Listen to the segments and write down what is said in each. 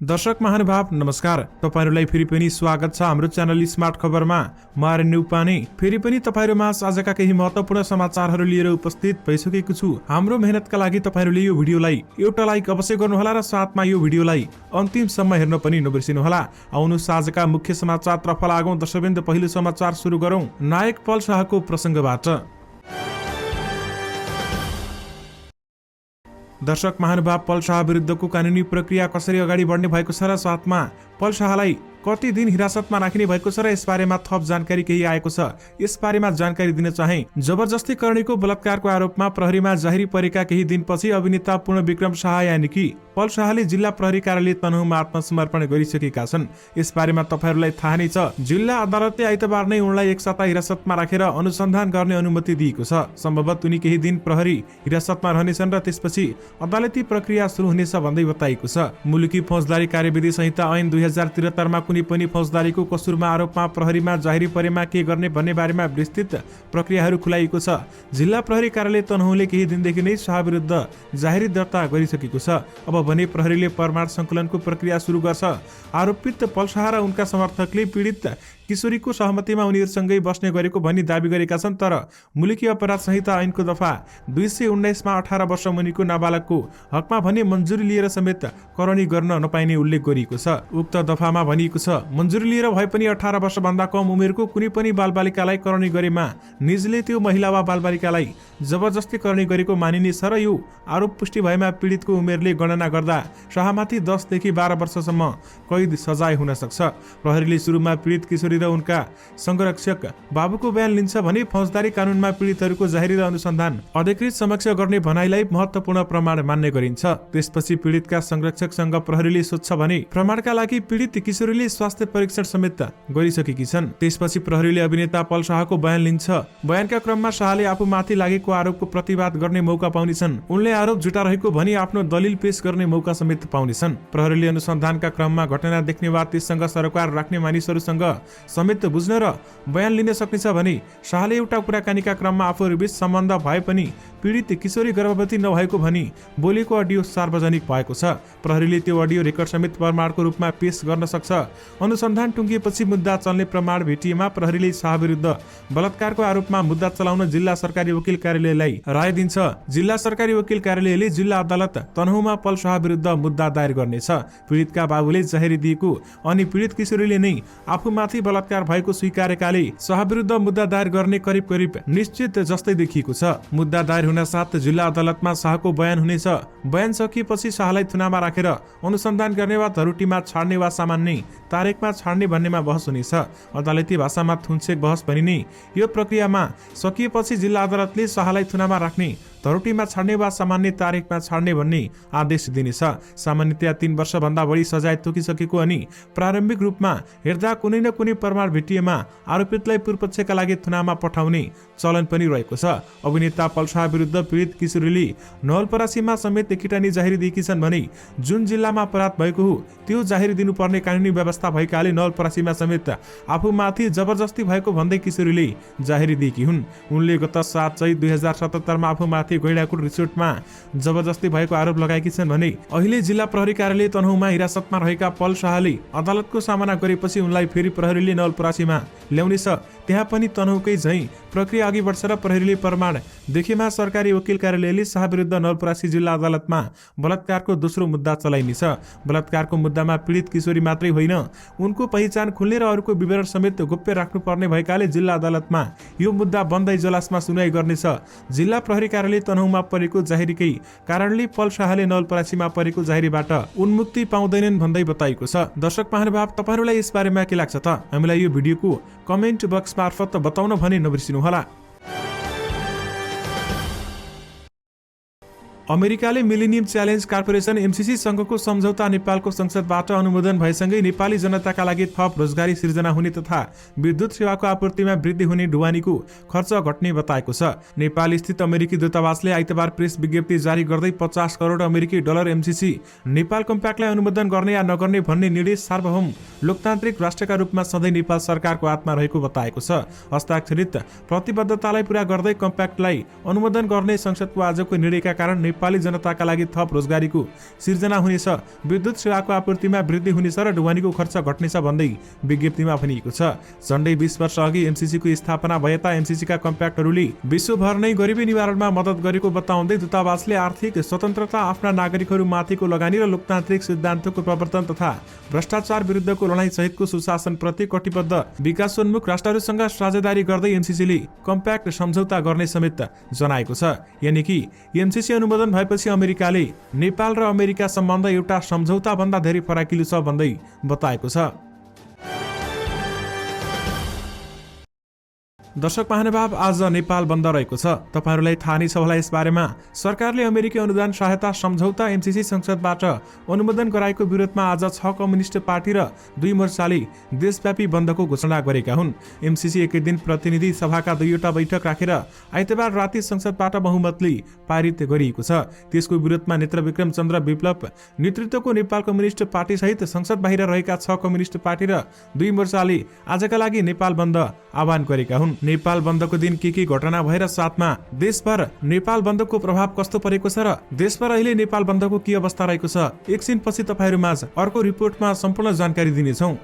दर्शक महानुभाव नमस्कार। तपाईहरुलाई फेरि पनि स्वागत छ हाम्रो च्यानल स्मार्ट खबरमा। म आर्यन उपाने फेरि पनि तपाईहरुमा आजका केही महत्त्वपूर्ण समाचारहरू लिएर उपस्थित भइसकेको छु। हाम्रो मेहनतका लागि तपाईहरुले यो भिडियोलाई एउटा लाइक अवश्य गर्नुहोला र साथमा यो भिडियोलाई अन्तिमसम्म हेर्न पनि नबिर्सिनुहोला। आउनुस् आजका मुख्य समाचारतर्फ लागौं। दर्शकवृन्द, पहिलो समाचार सुरु गरौं नायक पल शाहको प्रसंगबाट। दर्शक महानुभाव, पल शाह विरुद्धको कानुनी प्रक्रिया कसरी अगाडि बढ्ने भएको छ र साथमा पल शाहलाई कति दिन हिरासतमा राखिने भएको छ र यसबारेमा थप जानकारी केही आएको छ। यसबारेमा जानकारी दिन चाहे। जबरजस्ती करणीको बलात्कारको आरोपमा प्रहरीमा जाहेरी परेका केही दिनपछि अभिनेता पूर्ण विक्रम शाह यानि कि पल शाहले जिल्ला प्रहरी कार्यालय तनहुमा आत्मसमर्पण गरिसकेका छन्। यसबारेमा तपाईहरुलाई थाहा नै छ। जिल्ला अदालतले आइतबार नै उनलाई एक साता हिरासतमा राखेर अनुसन्धान गर्ने अनुमति दिएको छ। सम्भवतः उनी केही दिन प्रहरी हिरासतमा रहनेछन् र त्यसपछि अदालती प्रक्रिया सुरु हुनेछ भन्दै बताइएको छ। मुलुकी फौजदारी कार्यविधि संहिता ऐन 2073 मा कुनै पनि फौजदारीको कसुरमा आरोपमा प्रहरीमा जाहेरी परेमा के गर्ने भन्ने बारेमा विस्तृत प्रक्रियाहरू खुलाइएको छ। जिल्ला प्रहरी कार्यालय तनहुले केही दिनदेखि नै शाह विरुद्ध जाहेरी दर्ता गरिसकेको छ। अब भने प्रहरीले प्रमाण संकलनको प्रक्रिया सुरु गर्छ। आरोपित पल शाह र उनका समर्थकले पीडित किशोरीको सहमतिमा उनीहरूसँगै बस्ने गरेको भनी दाबी गरेका छन्। तर मुलुकी अपराध संहिता ऐनको दफा 219 मा 18 वर्ष मुनिको नाबालकको हकमा भने मन्जुरी लिएर समेत करणी गर्न नपाइने उल्लेख गरिएको छ। उक्त दफामा भनिएको छ, मन्जुरी लिएर भए पनि 18 वर्षभन्दा कम उमेरको कुनै पनि बालबालिकालाई करणी गरेमा निजले त्यो महिला वा बालबालिकालाई जबरजस्ती करणी गरेको मानिनेछ र यो आरोप पुष्टि भएमा पीडितको उमेरले गणना गर्दा शाहमाथि 10 देखि 12 वर्षसम्म कैद सजाय हुन सक्छ। प्रहरीले सुरुमा पीडित किशोरी र उनका संरक्षक बाबुको बयान लिन्छ भने फौजदारी कानूनमा पीडितहरूको जाहेरी र अनुसन्धान अधिकृत समक्ष गर्ने भनाइलाई महत्त्वपूर्ण प्रमाण मान्ने गरिन्छ। त्यसपछि पीडितका संरक्षकसँग प्रहरीले सोध्छ भने प्रमाणका लागि पीडित किशोरीले स्वास्थ्य परीक्षण समेत गरिसकेकी छन्। त्यसपछि प्रहरीले अभिनेता पल शाहको बयान लिन्छ। बयानका क्रममा शाहले आफूमाथि लागेको आरोपको प्रतिवाद गर्ने मौका पाउनेछन्। उनले आरोप जुटा रहेको भनी आफ्नो दलिल पेश गर्ने मौका समेत पाउनेछन्। प्रहरीले अनुसन्धानका क्रममा घटना देख्ने वा त्यससँग सरोकार राख्ने मानिसहरूसँग समेत बुझ्न र बयान लिन सक्नेछ भने शाहले एउटा कुराकानीका क्रममा आफूहरूबीच सम्बन्ध भए पनि पीडित किशोरी गर्भवती नभएको भनी बोलेको अडियो सार्वजनिक भएको छ। प्रहरीले त्यो अडियो रेकर्ड समेत प्रमाणको रूपमा पेश गर्न सक्छ। अनुसन्धान टुङ्गिएपछि मुद्दा चल्ने प्रमाण भेटिएमा प्रहरीले शाह विरुद्ध बलात्कारको आरोपमा मुद्दा चलाउन जिल्ला सरकारी वकिल कार्यालयलाई राय दिन्छ। जिल्ला सरकारी वकिल कार्यालयले जिल्ला अदालत तनहुमा पल शाह विरुद्ध मुद्दा दायर गर्नेछ। पीडितका बाबुले जाहेरी दिएको अनि पीडित किशोरीले नै आफूमाथि बलात्कार भएको स्वीकारेकाले शाह विरुद्ध मुद्दा दायर गर्ने करिब निश्चित जस्तै देखिएको छ। मुद्दा दायर हुन साथ जिल्ला अदालतमा शाहको बयान हुनेछ। बयान सकिएपछि शाहलाई थुनामा राखेर अनुसन्धान गर्ने वा धरुटीमा छाड्ने वा सामान्य तारिकमा छाड्ने भन्नेमा बहस हुनेछ। अदालती भाषामा थुनछेक बहस भनिने यो प्रक्रियामा सकिएपछि जिल्ला अदालतले शाहलाई थुनामा राख्ने, धरुटीमा छाड्ने वा सामान्य तारिकमा छाड्ने भन्ने आदेश दिनेछ। सामान्यतया 3 वर्षभन्दा बढी सजाय तोकिसकेको अनि प्रारम्भिक रूपमा हेर्दा कुनै न कुनै प्रमाण भेटिएमा आरोपितलाई पूर्वपक्षका लागि थुनामा पठाउने चलन पनि रहेको छ। अभिनेता पल शाह विरुद्ध पीडित किशोरीले नवलपरासीमा समेत एकिटानी जाहेरी दिएकी छन् भने जुन जिल्लामा अपराध भएको हो त्यो जाहेरी दिनुपर्ने कानुनी व्यवस्था भएकाले नवलपरासीमा समेत आफूमाथि जबरजस्ती भएको भन्दै किशोरीले जाहेरी दिएकी हुन्। उनले गत 7 चैत 2077 मा आफूमाथि गैंडाकोट रिसोर्टमा जबरजस्ती भएको आरोप लगाएकी छन् भने अहिले जिल्ला प्रहरी कार्यालय तनहुमा हिरासतमा रहेका पल शाहले अदालतको सामना गरेपछि उनलाई फेरि प्रहरीले नवलपरासीमा ल्याउनेछ। त्यहाँ पनि तनहुकै झैं प्रक्रिया अघि बढ्छ र प्रहरीले प्रमाण देखेमा सरकारी वकिल कार्यालयले शाह विरुद्ध नवलपरासी जिल्ला अदालतमा बलात्कारको दोस्रो मुद्दा चलाइनेछ। बलात्कारको मुद्दामा पीडित किशोरी मात्रै होइन, उनको पहिचान खुल्ने र अरूको विवरण समेत गोप्य राख्नुपर्ने भएकाले जिल्ला अदालतमा यो मुद्दा बन्दै इजलासमा सुनवाई गर्नेछ। जिल्ला प्रहरी कार्यालय तनहुमा परेको जाहेरीकै कारणले पल शाहले नवलपरासीमा परेको जाहेरीबाट उन्मुक्ति पाउँदैनन् भन्दै बताइएको छ। दर्शक महानुभाव, तपाईहरुलाई यसबारेमा के लाग्छ त हामीलाई यो भिडियोको कमेन्ट बक्स मार्फत बताउन भने नबिर्सिनुहोला। अमेरिकाले मिलेनियम च्यालेन्ज कर्पोरेसन एमसीसी सँगको सम्झौता नेपालको संसदबाट अनुमोदन भएसँगै नेपाली जनताका लागि थप रोजगारी सिर्जना हुने तथा विद्युत सेवाको आपूर्तिमा वृद्धि हुने ढुवानीको खर्च घट्ने बताएको छ। नेपाल स्थित अमेरिकी दूतावासले आइतबार प्रेस विज्ञप्ति जारी गर्दै 50 करोड अमेरिकी डलर एमसीसी नेपाल कम्प्याक्टलाई अनुमोदन गर्ने या नगर्ने भन्ने निर्णय सार्वभौम लोकतान्त्रिक राष्ट्रका रूपमा सधैँ नेपाल सरकारको हातमा रहेको बताएको छ। हस्ताक्षरित प्रतिबद्धतालाई पूरा गर्दै कम्प्याक्टलाई अनुमोदन गर्ने संसदको आजको निर्णयका कारण नेपाली जनताका लागि थप रोजगारीको सिर्जना हुनेछ, विद्युत सेवाको आपूर्तिमा वृद्धि हुनेछ र ढुवानीको खर्च घट्नेछ भन्दै विज्ञप्तिमा भनिएको छ। झण्डै 20 वर्ष अघि एमसीसीको स्थापना भएता एमसीसीका कम्प्याक्टहरूले विश्वभर नै गरिबी निवारणमा मद्दत गरेको बताउँदै दूतावासले आर्थिक स्वतन्त्रता, आफ्ना नागरिकहरूमाथिको लगानी र लोकतान्त्रिक सिद्धान्तको प्रवर्तन तथा भ्रष्टाचार विरुद्धको लडाईँ सहितको सुशासनप्रति कटिबद्ध विकासोन्मुख राष्ट्रहरूसँग साझेदारी गर्दै एमसीसीले कम्प्याक्ट सम्झौता गर्ने समेत जनाएको छ। यानि कि एमसीसी अनुमोदन भएपछि अमेरिकाले नेपाल र अमेरिका सम्बन्ध एउटा सम्झौता भन्दा धेरै फराकिलो छ भन्दै बताएको छ। दर्शक महानुभाव, आज नेपाल बन्द रहेको छ। तपाईहरुलाई थाहा नै छ होला यस बारेमा। सरकारले अमेरिकी अनुदान सहायता सम्झौता एमसीसी संसदबाट अनुमोदन गराएको विरोधमा आज 6 कम्युनिस्ट पार्टी र 2 मोर्चाले देशव्यापी बन्दको घोषणा गरेका हुन्। एमसीसी एकै दिन प्रतिनिधि सभाका 2वटा बैठक राखेर आइतबार राति संसदबाट बहुमतले पारित गरिएको छ। त्यसको विरोधमा नेत्र विक्रम चन्द्र विप्लव नेतृत्वको नेपाल कम्युनिस्ट पार्टी सहित संसद बाहिर रहेका 6 कम्युनिस्ट पार्टी र 2 मोर्चाले आजका लागि नेपाल बन्द आह्वान गरेका हुन्। नेपाल बन्दको दिन के घटना भएर साथमा देशभर नेपाल बन्दको प्रभाव कस्तो परेको छ र देशभर अहिले नेपाल बन्दको के अवस्था रहेको छ, एकछिनपछि तपाईहरुमाझ अर्को रिपोर्टमा सम्पूर्ण जानकारी दिनेछौं।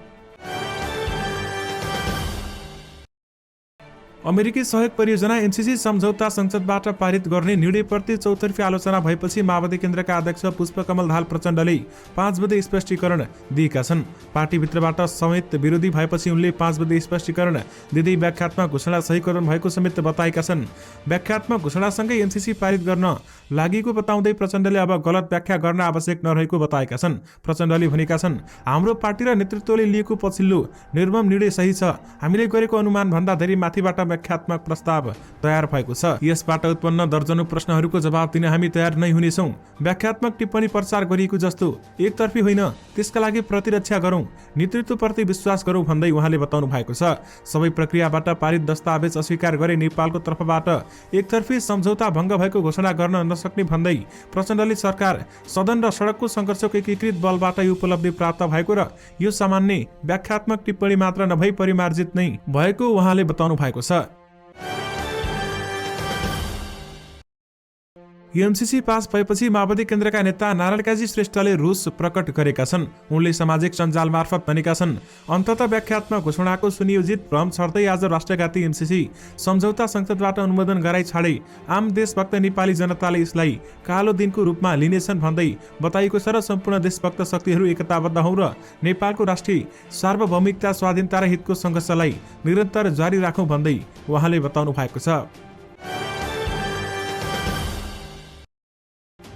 अमेरिकी सहयोग परियोजना एमसीसी सम्झौता संसदबाट पारित गर्ने निर्णयप्रति चौतर्फी आलोचना भएपछि माओवादी केन्द्रका अध्यक्ष पुष्पकमल दाहाल प्रचण्डले 5 बुँदे स्पष्टीकरण दिएका छन्। पार्टीभित्रबाट समेत विरोधी भएपछि उनले 5 बुँदे स्पष्टीकरण दिँदै व्याख्यात्मक घोषणा सही गर्नु भएको समेत बताएका छन्। व्याख्यात्मक घोषणासँगै एमसीसी पारित गर्न लागेको बताउँदै प्रचण्डले अब गलत व्याख्या गर्न आवश्यक नरहेको बताएका छन्। प्रचण्डले भनेका छन्, हाम्रो पार्टी र नेतृत्वले लिएको पछिल्लो निर्मम निर्णय सही छ। हामीले गरेको अनुमान भन्दा धेरै माथिबाट व्याख्यात्मक प्रस्ताव तयार भएको छ। यसबाट उत्पन्न दर्जनौं प्रश्नहरूको जवाब दिन हामी तयार नै हुनेछौं। व्याख्यात्मक टिप्पणी प्रचार गरिएको जस्तो एकतर्फी होइन, त्यसका लागि प्रतिरक्षा गरौं, नेतृत्वप्रति विश्वास गरौं भन्दै उहाँले बताउनु भएको छ। सबै प्रक्रियाबाट पारित दस्तावेज अस्वीकार गरे नेपालको तर्फबाट एकतर्फी सम्झौता भङ्ग भएको घोषणा गर्न नसक्ने भन्दै प्रचण्डले सरकार, सदन र सडकको संघर्षको एकीकृत बलबाट यो उपलब्धि प्राप्त भएको र यो सामान्य व्याख्यात्मक टिप्पणी मात्र नभई परिमार्जित नै भएको उहाँले बताउनु भएको छ। एमसीसी पास भएपछि माओवादी केन्द्रका नेता नारायण काजी श्रेष्ठले रोष प्रकट गरेका छन्। उनले सामाजिक सञ्जाल मार्फत भनेका छन्, अन्ततः व्याख्यात्मक घोषणाको सुनियोजित भ्रम छर्दै आज राष्ट्रघाती एमसीसी सम्झौता संसदबाट अनुमोदन गराइ छाडे आम देशभक्त नेपाली जनताले यसलाई कालो दिनको रूपमा लिनेछन् भन्दै बताइएको छ र सम्पूर्ण देशभक्त शक्तिहरू एकताबद्ध हौं र नेपालको राष्ट्रिय सार्वभौमिकता, स्वाधीनता र हितको संघर्षलाई निरन्तर जारी राखौं भन्दै उहाँले बताउनु भएको छ।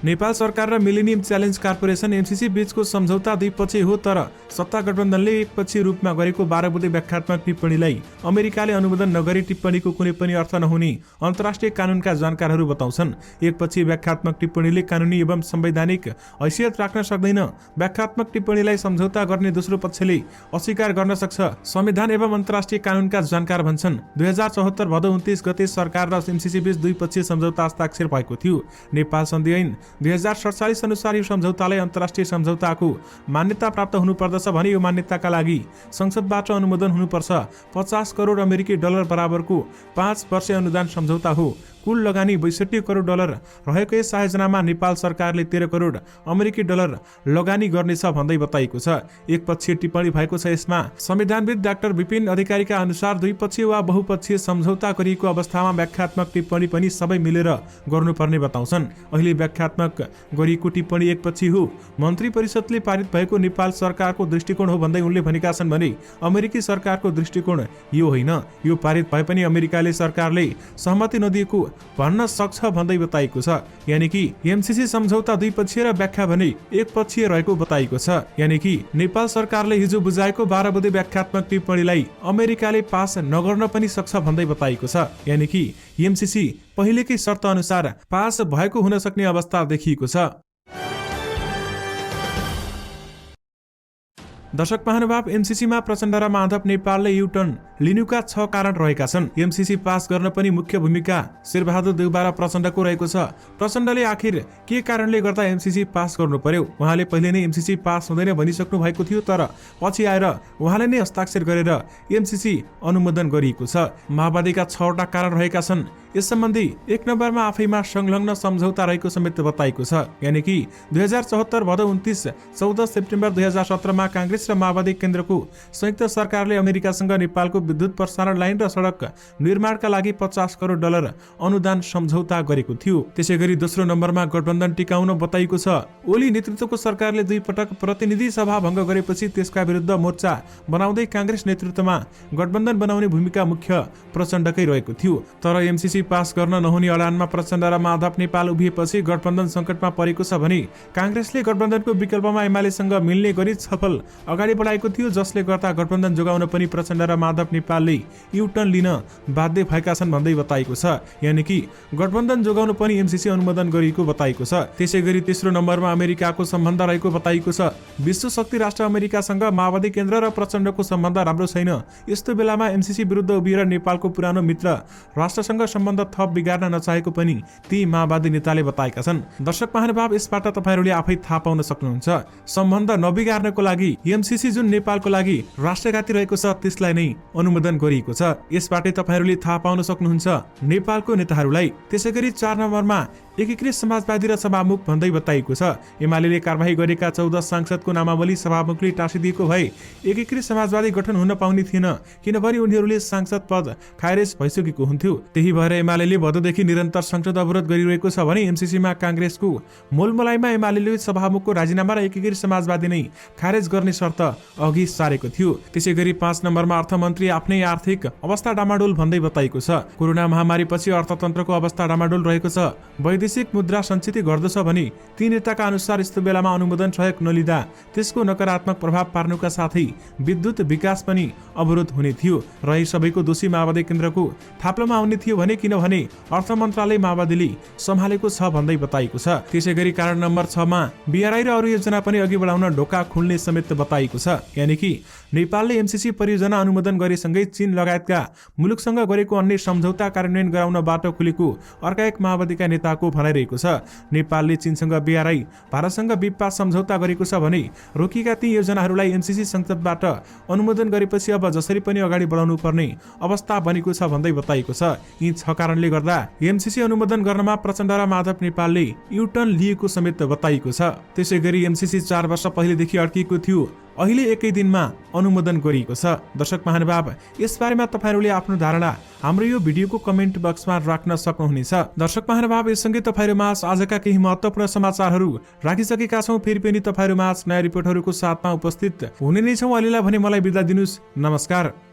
नेपाल सरकार र मिलेनियम च्यालेन्ज कर्पोरेसन एमसीसी बीचको सम्झौता द्विपक्षीय हो, तर सत्ता गठबन्धनले एकपक्षीय रूपमा गरेको 12 बुँदे व्याख्यात्मक टिप्पणीलाई अमेरिकाले अनुमोदन नगरी टिप्पणीको कुनै पनि अर्थ नहुने अन्तर्राष्ट्रिय कानूनका जानकारहरू बताउँछन्। एकपक्षीय व्याख्यात्मक टिप्पणीले कानूनी एवं संवैधानिक हैसियत राख्न सक्दैन। व्याख्यात्मक टिप्पणीलाई सम्झौता गर्ने दोस्रो पक्षले अस्वीकार गर्न सक्छ। संविधान एवं अन्तर्राष्ट्रिय कानूनका जानकार भन्छन्, 2074 भदौ 29 गते सरकार र एमसीसी बीच द्विपक्षीय सम्झौता हस्ताक्षर भएको थियो। नेपाल सन्धि ऐन 2047 अनुसार यो सम्झौतालाई अन्तर्राष्ट्रिय सम्झौताको मान्यता प्राप्त हुनुपर्दछ भने यो मान्यताका लागि संसदबाट अनुमोदन हुनुपर्छ। 50 करोड अमेरिकी डलर बराबरको 5 वर्षीय अनुदान सम्झौता हो। कुल लगानी 62 करोड डलर रहेको यस आयोजनामा नेपाल सरकारले 13 करोड अमेरिकी डलर लगानी गर्नेछ भन्दै बताइएको छ। एकपक्षीय टिप्पणी भएको छ। यसमा संविधानविद डाक्टर विपिन अधिकारीका अनुसार द्विपक्षीय वा बहुपक्षीय सम्झौता गरिएको अवस्थामा व्याख्यात्मक टिप्पणी पनि सबै मिलेर गर्नुपर्ने बताउँछन्। अहिले व्याख्यात्मक गरिएको टिप्पणी एकपक्षीय हो। मन्त्री परिषदले पारित भएको नेपाल सरकारको दृष्टिकोण हो भन्दै उनले भनेका छन् भने अमेरिकी सरकारको दृष्टिकोण यो होइन। यो पारित भए पनि अमेरिकाले सरकारले सहमति नदिएको भन्न सक्छ भन्दै बताइएको छ। यानि कि एमसीसी सम्झौता द्विपक्षीय र व्याख्या भने एकपक्षीय रहेको बताइएको छ। यानि कि नेपाल सरकारले हिजो बुझाएको 12 बुँदे व्याख्यात्मक टिप्पणीलाई अमेरिकाले पास नगर्न पनि सक्छ भन्दै बताइएको छ। यानि कि एमसीसी पहिलेकै शर्त अनुसार पास भएको हुन सक्ने अवस्था देखिएको छ। दर्शक महानुभाव, एमसीसीमा प्रचण्ड र माधव नेपालले युटर्न लिनुका 6 कारण रहेका छन्। एमसीसी पास गर्न पनि मुख्य भूमिका शेरबहादुर देउबा र प्रचण्डको रहेको छ। प्रचण्डले आखिर के कारणले गर्दा एमसीसी पास गर्नु पर्यो? उहाँले पहिले नै एमसीसी पास हुँदैन भनिसक्नु भएको थियो, तर पछि आएर उहाँले नै हस्ताक्षर गरेर एमसीसी अनुमोदन गरिएको छ। माओवादीका 6 वटा कारण रहेका छन्। यस सम्बन्धी 1 नम्बरमा आफैमा संलग्न सम्झौता रहेको समेत बताइएको छ। यानि कि 2074 भदौ 29 14 सेप्टेम्बर 2017 मा कांग्रेस र माओवादी केन्द्रको संयुक्त सरकारले अमेरिकासँग नेपालको विद्युत प्रसारण लाइन र सडक निर्माणका लागि 50 करोड डलर अनुदान सम्झौता गरेको थियो। त्यसैगरी दोस्रो नम्बरमा गठबन्धन टिकाउन बताइएको छ। ओली नेतृत्वको सरकारले 2 पटक प्रतिनिधि सभा भङ्ग गरेपछि त्यसका विरुद्ध मोर्चा बनाउँदै कांग्रेस नेतृत्वमा गठबन्धन बनाउने भूमिका मुख्य प्रचण्डकै रहेको थियो। तर एमसीसी पास गर्न नहुने अडानमा प्रचण्ड र माधव नेपाल उभिएपछि गठबन्धन संकटमा परेको छ भने कांग्रेसले गठबन्धनको विकल्पमा एमालेसँग मिल्ने गरी छलफल अगाडि बढाएको थियो, जसले गर्दा गठबन्धन जोगाउन पनि प्रचण्ड र माधव नेपालले युटर्न लिन बाध्य भएका छन् भन्दै बताइएको छ। यानि कि गठबन्धन जोगाउन पनि एमसीसी अनुमोदन गरिएको बताइएको छ। त्यसैगरी तेस्रो नम्बरमा अमेरिकाको सम्बन्ध रहेको बताइएको छ। विश्व शक्ति राष्ट्र अमेरिकासँग माओवादी केन्द्र र प्रचण्डको सम्बन्ध राम्रो छैन। यस्तो बेलामा एमसीसी विरुद्ध उभिएर नेपालको पुरानो मित्र राष्ट्रसँग सम्बन्ध थप बिगार्न नचाहेको पनि ती माओवादी नेताले बताएका छन्। दर्शक महानुभाव, यसबाट तपाईहरूले आफै थाहा पाउन सक्नुहुन्छ। सम्बन्ध नबिगार्नको लागि एमसीसी जुन नेपालको लागि राष्ट्रघाती रहेको छ त्यसलाई नै अनुमोदन गरिएको छ। यसबाटै तपाईहरूले थाहा पाउन सक्नुहुन्छ नेपालको नेताहरूलाई। त्यसैगरी 4 नम्बरमा एकीकृत समाजवादी र सभामुख भन्दै बताइएको छ। एमाले कारबाही गरेका 14 सांसदको नामावली सभामुखले टाँसिदिएको भए एकीकृत समाजवादी गठन हुन पाउने थिएन, किनभने उनीहरूले सांसद पद खारेज भइसकेको हुन्थ्यो। त्यही भएर एमाले भदौदेखि निरन्तर संसद अवरोध गरिरहेको छ भने एमसीसीमा कांग्रेसको मोलमलाइमा एमाले सभामुखको राजीनामा र एकीकृत समाजवादी नै खारेज गर्ने शर्त अघि सारेको थियो। त्यसैगरी 5 नम्बरमा अर्थमन्त्री आफ्नै आर्थिक अवस्था डामाडोल भन्दै बताइएको छ। कोरोना महामारीपछि अर्थतन्त्रको अवस्था डामाडोल रहेको छ। वैदेशिक मुद्रा सञ्चित गर्दछ भने ती नेताका अनुसार यस्तो बेलामा अनुमोदन सहयोग नलिँदा त्यसको नकारात्मक प्रभाव पार्नुका साथै विद्युत विकास पनि अवरोध हुने थियो र यी सबैको दोषी माओवादी केन्द्रको थाप्लोमा आउने थियो भने किनभने अर्थ मन्त्रालय माओवादीले सम्हालेको छ भन्दै बताइएको छ। त्यसैगरी कारण नम्बर 6 मा बीआरआई र अरू योजना पनि अघि बढाउन ढोका खुल्ने समेत बताइएको छ। यानि कि नेपालले एमसीसी परियोजना अनुमोदन गरेसँगै चीन लगायतका मुलुकसँग गरेको अन्य सम्झौता कार्यान्वयन गराउन बाटो खुलेको अर्का एक माओवादीका नेताको भनाइरहेको छ। नेपालले चीनसँग बीआरआई, भारतसँग बिपा सम्झौता गरेको छ भने रोकिएका ती योजनाहरूलाई एमसीसी संसदबाट अनुमोदन गरेपछि अब जसरी पनि अगाडि बढाउनु पर्ने अवस्था बनेको छ भन्दै बताइएको छ। यी 6 कारणले गर्दा एमसीसी अनुमोदन गर्नमा प्रचण्ड र माधव नेपालले युटर्न लिएको समेत बताइएको छ। त्यसैगरी एमसीसी 4 वर्ष पहिलेदेखि अड्किएको थियो, अहिले एकै दिनमा अनुमोदन गरिएको छ। दर्शक महानुभाव, यसबारेमा तपाईहरूले आफ्नो धारणा हाम्रो यो भिडियोको कमेन्ट बक्समा राख्न सक्नुहुनेछ। दर्शक महानुभाव, यससँगै तपाईहरूमा आजका केही महत्त्वपूर्ण समाचारहरू राखिसकेका छौँ। फेरि पनि तपाईहरूमा नयाँ रिपोर्टहरूको साथमा उपस्थित हुने नै छौँ। अहिलेलाई भने मलाई बिदा दिनुस्। नमस्कार।